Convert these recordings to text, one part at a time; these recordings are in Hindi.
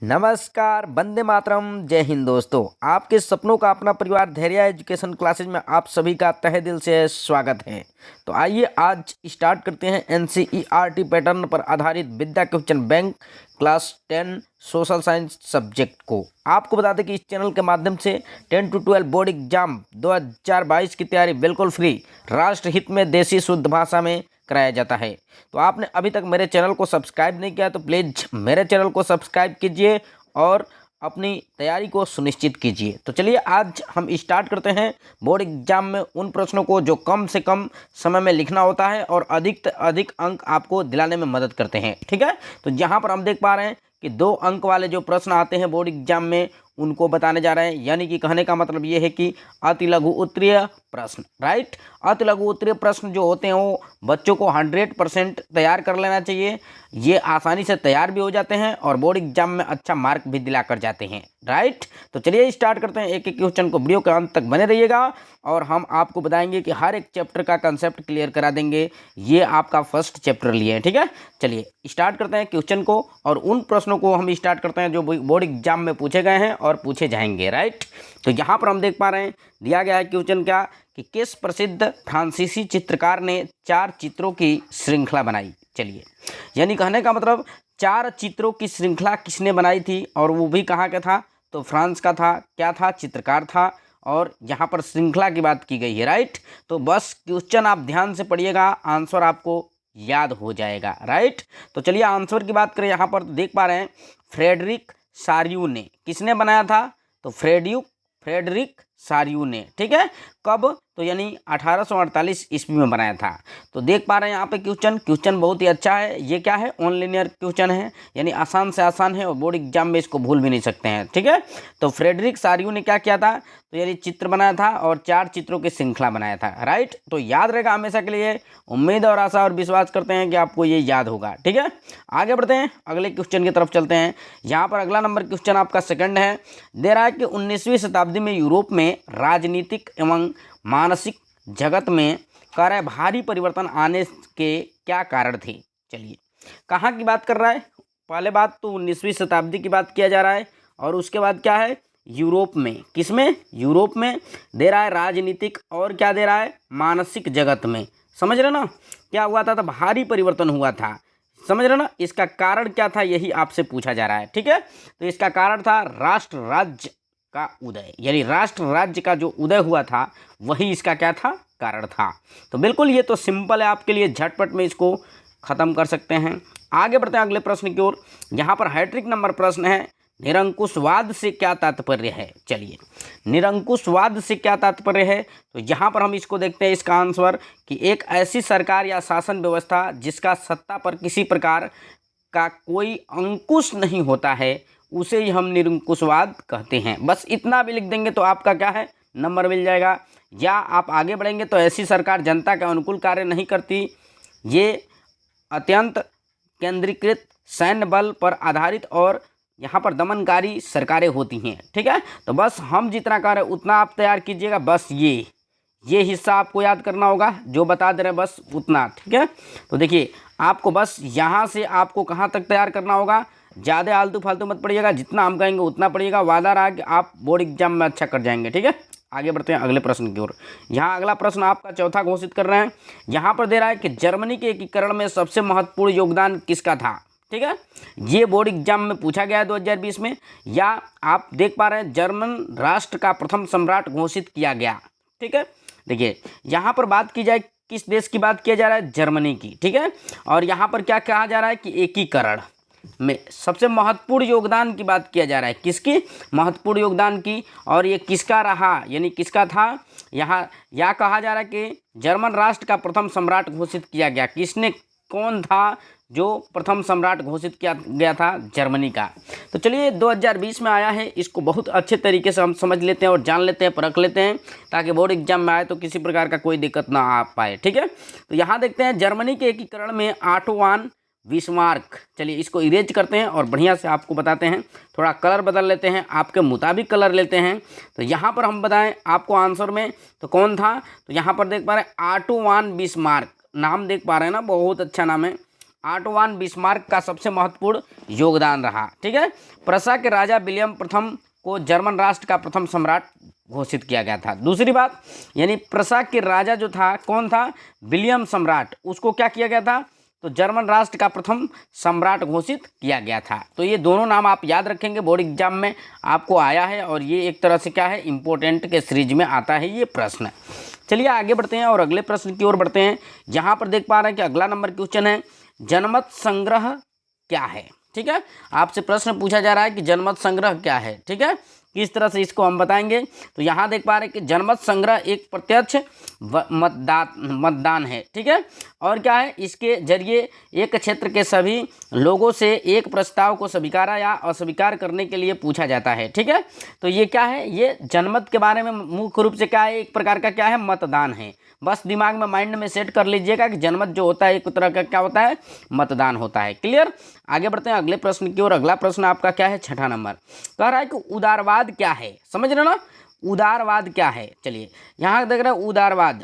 नमस्कार, वंदे मातरम, जय हिंद दोस्तों। आपके सपनों का अपना परिवार धैर्य एजुकेशन क्लासेज में आप सभी का तहे दिल से स्वागत है। तो आइए आज स्टार्ट करते हैं एनसीईआरटी पैटर्न पर आधारित Vidya question bank class 10 social science subject को। आपको बता दें कि इस चैनल के माध्यम से 10 to 12 बोर्ड एग्जाम 2022 की तैयारी बिल्कुल फ्री, राष्ट्रहित में देसी शुद्ध भाषा में कराया जाता है। तो आपने अभी तक मेरे चैनल को सब्सक्राइब नहीं किया तो प्लीज़ मेरे चैनल को सब्सक्राइब कीजिए और अपनी तैयारी को सुनिश्चित कीजिए। तो चलिए आज हम स्टार्ट करते हैं बोर्ड एग्जाम में उन प्रश्नों को जो कम से कम समय में लिखना होता है और अधिक से अधिक अंक आपको दिलाने में मदद करते हैं। ठीक है, तो यहाँ पर हम देख पा रहे हैं कि 2 अंक वाले जो प्रश्न आते हैं बोर्ड एग्जाम में उनको बताने जा रहे हैं। यानी कि कहने का मतलब ये है कि अति लघु उत्तरीय प्रश्न, राइट। अति लघु उत्तरीय प्रश्न जो होते हैं वो बच्चों को 100% तैयार कर लेना चाहिए। ये आसानी से तैयार भी हो जाते हैं और बोर्ड एग्जाम में अच्छा मार्क भी दिला कर जाते हैं, राइट। तो चलिए स्टार्ट करते हैं एक एक क्वेश्चन को। वीडियो के अंत तक बने रहिएगा और हम आपको बताएंगे कि हर एक चैप्टर का कंसेप्ट क्लियर करा देंगे। ये आपका फर्स्ट चैप्टर लिए है, ठीक है। चलिए स्टार्ट करते हैं क्वेश्चन को और उन प्रश्नों को हम स्टार्ट करते हैं जो बोर्ड एग्जाम में पूछे गए हैं और पूछे जाएंगे, राइट। तो यहाँ पर हम देख पा रहे हैं दिया गया है क्वेश्चन क्या कि किस प्रसिद्ध फ्रांसीसी चित्रकार ने 4 चित्रों की श्रृंखला बनाई। चलिए, यानी कहने का मतलब 4 चित्रों की श्रृंखला किसने बनाई थी और वो भी कहाँ का था, तो फ्रांस का था। क्या था, चित्रकार था और यहाँ पर श्रृंखला की बात की गई है, राइट। तो बस क्वेश्चन आप ध्यान से पढ़िएगा, आंसर आपको याद हो जाएगा, राइट। तो चलिए आंसर की बात करें यहाँ पर तो देख पा रहे हैं फ्रेडरिक सारियू ने। किसने बनाया था, तो फ्रेडरिक सारियू ने, ठीक है। कब, तो यानी 1848 ईस्वी में बनाया था। तो देख पा रहे हैं यहाँ पे क्वेश्चन बहुत ही अच्छा है। ये क्या है, ऑन लिनियर क्वेश्चन है, यानी आसान से आसान है और बोर्ड एग्जाम में इसको भूल भी नहीं सकते हैं, ठीक है। तो फ्रेडरिक सारियू ने क्या किया था, तो यानी चित्र बनाया था और 4 चित्रों की श्रृंखला बनाया था, राइट। तो याद रहेगा हमेशा के लिए। उम्मीद और आशा और विश्वास करते हैं कि आपको ये याद होगा, ठीक है। आगे बढ़ते हैं, अगले क्वेश्चन की तरफ चलते हैं। यहाँ पर अगला नंबर क्वेश्चन आपका सेकंड है। दे रहा है कि 19वीं शताब्दी में यूरोप में राजनीतिक एवं मानसिक जगत में कार्य भारी परिवर्तन आने के क्या कारण थे। चलिए, कहाँ की बात कर रहा है, पहले बात तो 19वीं शताब्दी की बात किया जा रहा है और उसके बाद क्या है, यूरोप में। किसमें, यूरोप में। दे रहा है राजनीतिक और क्या दे रहा है, मानसिक जगत में। समझ रहे ना, क्या हुआ था, तो भारी परिवर्तन हुआ था। समझ रहे ना, इसका कारण क्या था, यही आपसे पूछा जा रहा है, ठीक है। तो इसका कारण था राष्ट्र राज्य का उदय, यानी राष्ट्र राज्य का जो उदय हुआ था वही इसका क्या था, कारण था। तो बिल्कुल ये तो सिंपल है, आपके लिए झटपट में इसको खत्म कर सकते हैं। आगे बढ़ते हैं अगले प्रश्न की ओर। यहाँ पर हैट्रिक नंबर प्रश्न है, निरंकुशवाद से क्या तात्पर्य है। चलिए, निरंकुशवाद से क्या तात्पर्य है, तो यहाँ पर हम इसको देखते हैं इसका आंसर कि एक ऐसी सरकार या शासन व्यवस्था जिसका सत्ता पर किसी प्रकार का कोई अंकुश नहीं होता है, उसे ही हम निरंकुशवाद कहते हैं। बस इतना भी लिख देंगे तो आपका क्या है, नंबर मिल जाएगा। या आप आगे बढ़ेंगे तो ऐसी सरकार जनता के अनुकूल कार्य नहीं करती, ये अत्यंत केंद्रीकृत सैन्य बल पर आधारित और यहाँ पर दमनकारी सरकारें होती हैं, ठीक है। तो बस हम जितना कह रहे हैं उतना आप तैयार कीजिएगा। बस ये हिस्सा आपको याद करना होगा, जो बता दे रहे हैं बस उतना, ठीक है। तो देखिए, आपको बस यहाँ से आपको कहाँ तक तैयार करना होगा, ज़्यादा आलतू फालतू मत पढ़िएगा, जितना हम कहेंगे उतना पढ़िएगा। वादा रहा कि आप बोर्ड एग्जाम में अच्छा कर जाएंगे, ठीक है। आगे बढ़ते हैं अगले प्रश्न की ओर। यहाँ अगला प्रश्न आपका चौथा घोषित कर रहे हैं। यहाँ पर दे रहा है कि जर्मनी के एकीकरण में सबसे महत्वपूर्ण योगदान किसका था, ठीक है। ये बोर्ड एग्जाम में पूछा गया है 2020 में। या आप देख पा रहे हैं जर्मन राष्ट्र का प्रथम सम्राट घोषित किया गया, ठीक है। देखिए, यहाँ पर बात की जाए किस देश की बात किया जा रहा है, जर्मनी की, ठीक है। और यहाँ पर क्या कहा जा रहा है कि एकीकरण में सबसे महत्वपूर्ण योगदान की बात किया जा रहा है, किसकी, महत्वपूर्ण योगदान की। और ये किसका रहा, यानी किसका था, यहाँ या कहा जा रहा है कि जर्मन राष्ट्र का प्रथम सम्राट घोषित किया गया। किसने, कौन था जो प्रथम सम्राट घोषित किया गया था, जर्मनी का। तो चलिए 2020 में आया है, इसको बहुत अच्छे तरीके से हम समझ लेते हैं और जान लेते हैं, परख लेते हैं, ताकि बोर्ड एग्जाम में आए तो किसी प्रकार का कोई दिक्कत ना आ पाए, ठीक है। तो यहाँ देखते हैं जर्मनी के एकीकरण में ऑटो बिस्मार्क। चलिए इसको इरेज करते हैं और बढ़िया से आपको बताते हैं, थोड़ा कलर बदल लेते हैं, आपके मुताबिक कलर लेते हैं। तो यहाँ पर हम बताएं आपको आंसर में, तो कौन था, तो यहाँ पर देख पा रहे हैं ऑटो बिस्मार्क, नाम देख पा रहे हैं ना, बहुत अच्छा नाम है, ऑटो वान बिस्मार्क का सबसे महत्वपूर्ण योगदान रहा। ठीक है, प्रशा के राजा विलियम प्रथम को जर्मन राष्ट्र का प्रथम सम्राट घोषित किया गया था। दूसरी बात, यानी प्रशा के राजा जो था, कौन था, विलियम सम्राट, उसको क्या किया गया था, तो जर्मन राष्ट्र का प्रथम सम्राट घोषित किया गया था। तो ये दोनों नाम आप याद रखेंगे, बोर्ड एग्जाम में आपको आया है और ये एक तरह से क्या है, इंपॉर्टेंट के सीरीज में आता है ये प्रश्न। चलिए आगे बढ़ते हैं और अगले प्रश्न की ओर बढ़ते हैं। यहाँ पर देख पा रहे हैं कि अगला नंबर क्वेश्चन है, जनमत संग्रह क्या है। ठीक है, आपसे प्रश्न पूछा जा रहा है कि जनमत संग्रह क्या है। ठीक है, किस तरह से इसको हम बताएंगे। तो यहाँ देख पा रहे हैं कि जनमत संग्रह एक प्रत्यक्ष मतदान है। ठीक है, और क्या है, इसके जरिए एक क्षेत्र के सभी लोगों से एक प्रस्ताव को स्वीकार या अस्वीकार करने के लिए पूछा जाता है। ठीक है, तो ये क्या है, ये जनमत के बारे में मुख्य रूप से क्या है, एक प्रकार का क्या है, मतदान है। बस दिमाग में, माइंड में सेट कर लीजिएगा कि जनमत जो होता है एक तरह का क्या होता है, मतदान होता है। क्लियर। आगे बढ़ते हैं अगले प्रश्न की ओर। अगला प्रश्न आपका क्या है, 6ठा नंबर, कह रहा है कि उदारवाद क्या है। समझ रहे ना, उदारवाद क्या है। चलिए यहाँ देख रहे हैं, उदारवाद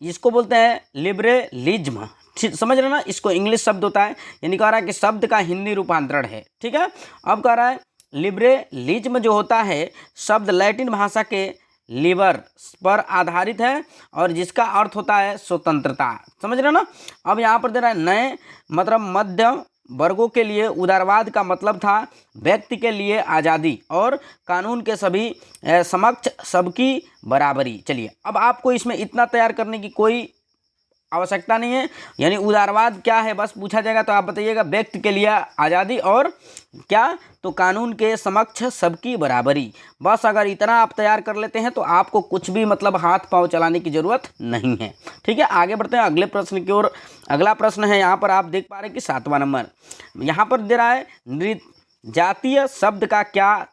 इसको बोलते हैं लिबरलिज्म। समझ रहे ना, इसको इंग्लिश शब्द होता है, यानी कह रहा है कि शब्द का हिंदी रूपांतरण है। ठीक है, अब कह रहा है लिबरलिज्म जो होता है शब्द लैटिन भाषा के लिबर पर आधारित है और जिसका अर्थ होता है स्वतंत्रता। समझ रहे ना। अब यहाँ पर दे रहा है, नए मतलब मध्य वर्गों के लिए उदारवाद का मतलब था व्यक्ति के लिए आज़ादी और कानून के सभी समक्ष सबकी बराबरी। चलिए अब आपको इसमें इतना तैयार करने की कोई आवश्यकता नहीं है, यानी उदारवाद क्या है बस पूछा जाएगा तो आप बताइएगा, व्यक्ति के लिए आज़ादी और क्या, तो कानून के समक्ष सबकी बराबरी। बस अगर इतना आप तैयार कर लेते हैं तो आपको कुछ भी मतलब हाथ पांव चलाने की ज़रूरत नहीं है। ठीक है, आगे बढ़ते हैं अगले प्रश्न की ओर। अगला प्रश्न है, यहाँ पर आप देख पा रहे हैं कि 7वां नंबर, यहाँ पर दे रहा है निर्जातीय शब्द का क्या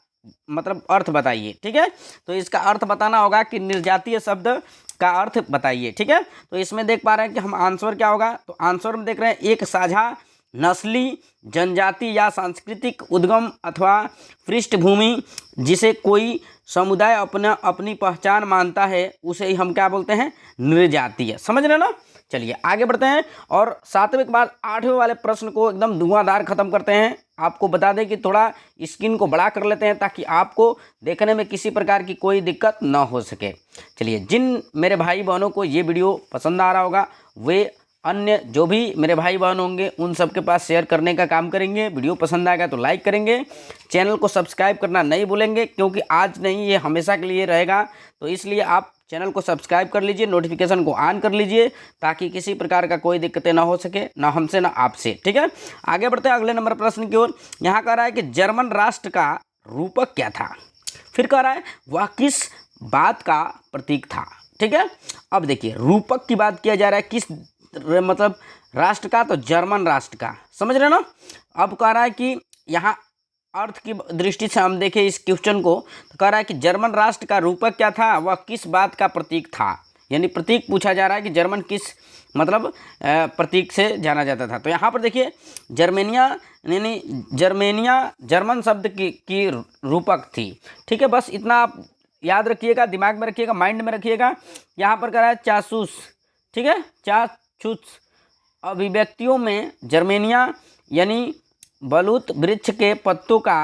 मतलब अर्थ बताइए। ठीक है, तो इसका अर्थ बताना होगा कि निर्जातीय शब्द का अर्थ बताइए। ठीक है, तो इसमें देख पा रहे हैं कि हम आंसर क्या होगा, तो आंसर में देख रहे हैं, एक साझा नस्ली जनजाति या सांस्कृतिक उद्गम अथवा पृष्ठभूमि जिसे कोई समुदाय अपनी पहचान मानता है उसे ही हम क्या बोलते हैं, निर्जातीय। समझ रहे ना। चलिए आगे बढ़ते हैं और 7वें के बाद 8वें वाले प्रश्न को एकदम धुआंधार खत्म करते हैं। आपको बता दें कि थोड़ा स्क्रीन को बड़ा कर लेते हैं ताकि आपको देखने में किसी प्रकार की कोई दिक्कत ना हो सके। चलिए, जिन मेरे भाई बहनों को ये वीडियो पसंद आ रहा होगा वे अन्य जो भी मेरे भाई बहन होंगे उन सबके पास शेयर करने का काम करेंगे। वीडियो पसंद आएगा तो लाइक करेंगे, चैनल को सब्सक्राइब करना नहीं भूलेंगे क्योंकि आज नहीं ये हमेशा के लिए रहेगा। तो इसलिए आप चैनल को सब्सक्राइब कर लीजिए, नोटिफिकेशन को ऑन कर लीजिए ताकि किसी प्रकार का कोई दिक्कतें ना हो सके, ना हमसे ना आपसे। ठीक है, आगे बढ़ते हैं अगले नंबर प्रश्न की ओर। यहाँ कह रहा है कि जर्मन राष्ट्र का रूपक क्या था। फिर कह रहा है वह किस बात का प्रतीक था। ठीक है, अब देखिए रूपक की बात किया जा रहा है, किस मतलब राष्ट्र का, तो जर्मन राष्ट्र का। समझ रहे ना। अब कह रहा है कि यहाँ अर्थ की दृष्टि से हम देखें इस क्वेश्चन को, तो कह रहा है कि जर्मन राष्ट्र का रूपक क्या था, वह किस बात का प्रतीक था। यानी प्रतीक पूछा जा रहा है कि जर्मन किस मतलब प्रतीक से जाना जाता था। तो यहाँ पर देखिए जर्मेनिया, यानी जर्मेनिया जर्मन शब्द की रूपक थी। ठीक है, बस इतना आप याद रखिएगा, दिमाग में रखिएगा, माइंड में रखिएगा। यहाँ पर कह रहा है चासूस। ठीक है, चासूस अभिव्यक्तियों में जर्मेनिया यानी बलूत वृक्ष के पत्तों का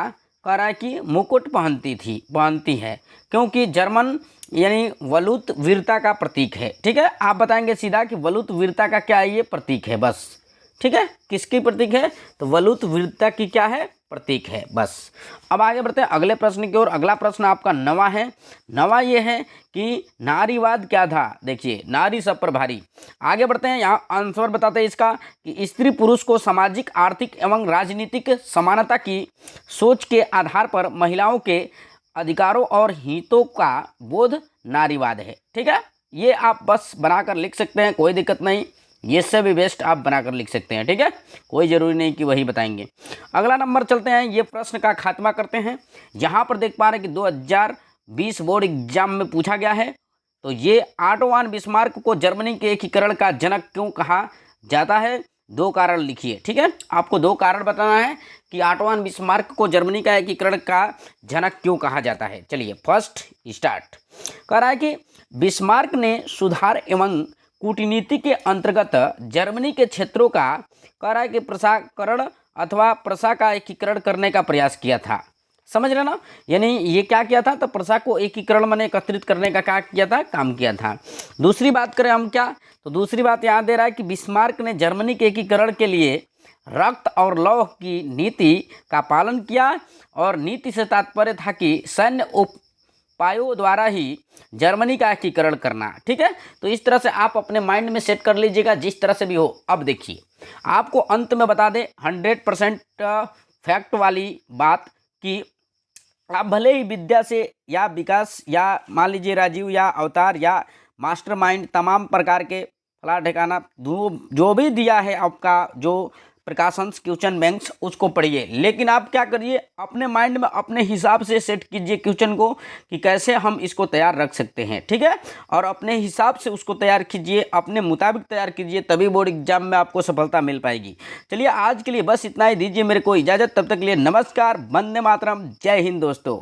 कह रहा है कि मुकुट पहनती है क्योंकि जर्मन यानी वलूत वीरता का प्रतीक है। ठीक है, आप बताएंगे सीधा कि वलूत वीरता का क्या है, ये प्रतीक है बस। ठीक है, किसकी प्रतीक है, तो वलूत वीरता की क्या है, प्रतीक है बस। अब आगे बढ़ते हैं अगले प्रश्न की ओर। अगला प्रश्न आपका 9वां है। 9वां ये है कि नारीवाद क्या था। देखिए नारी सब पर भारी। आगे बढ़ते हैं, यहाँ आंसर बताते हैं इसका कि स्त्री पुरुष को सामाजिक, आर्थिक एवं राजनीतिक समानता की सोच के आधार पर महिलाओं के अधिकारों और हितों का बोध नारीवाद है। ठीक है, ये आप बस बनाकर लिख सकते हैं, कोई दिक्कत नहीं, ये से भी बेस्ट आप बनाकर लिख सकते हैं। ठीक है, कोई ज़रूरी नहीं कि वही बताएंगे। अगला नंबर चलते हैं, ये प्रश्न का खात्मा करते हैं। यहाँ पर देख पा रहे हैं कि 2020 बोर्ड एग्जाम में पूछा गया है। तो ये ऑटो-वान बिस्मार्क को जर्मनी के एकीकरण का जनक क्यों कहा जाता है, 2 कारण लिखिए। ठीक है, आपको 2 कारण बताना है कि ऑटो-वान बिस्मार्क को जर्मनी का एकीकरण का जनक क्यों कहा जाता है। चलिए फर्स्ट स्टार्ट। कह रहा है कि बिस्मार्क ने सुधार एवं कूटनीति के अंतर्गत जर्मनी के क्षेत्रों का कह रहा है कि प्रशाकरण अथवा प्रशा का एकीकरण करने का प्रयास किया था। समझ रहे ना, यानी ये क्या किया था, तो प्रशा को एकीकरण माने एकत्रित करने का क्या किया था, काम किया था। दूसरी बात करें हम क्या, तो दूसरी बात यहाँ दे रहा है कि बिस्मार्क ने जर्मनी के एकीकरण के लिए रक्त और लौह की नीति का पालन किया, और नीति से तात्पर्य था कि सैन्य उपायों द्वारा ही जर्मनी का एकीकरण करना। ठीक है, तो इस तरह से आप अपने माइंड में सेट कर लीजिएगा, जिस तरह से भी हो। अब देखिए, आपको अंत में बता दें 100% फैक्ट वाली बात कि आप भले ही विद्या से या विकास या मान लीजिए राजीव या अवतार या मास्टरमाइंड तमाम प्रकार के फला ठिकाना जो भी दिया है आपका जो प्रकाशन क्वेश्चन बैंक्स, उसको पढ़िए। लेकिन आप क्या करिए, अपने माइंड में अपने हिसाब से सेट कीजिए क्वेश्चन को कि कैसे हम इसको तैयार रख सकते हैं। ठीक है, और अपने हिसाब से उसको तैयार कीजिए, अपने मुताबिक तैयार कीजिए, तभी बोर्ड एग्जाम में आपको सफलता मिल पाएगी। चलिए, आज के लिए बस इतना ही, दीजिए मेरे को इजाज़त। तब तक के लिए नमस्कार, वंदे मातरम, जय हिंद दोस्तों।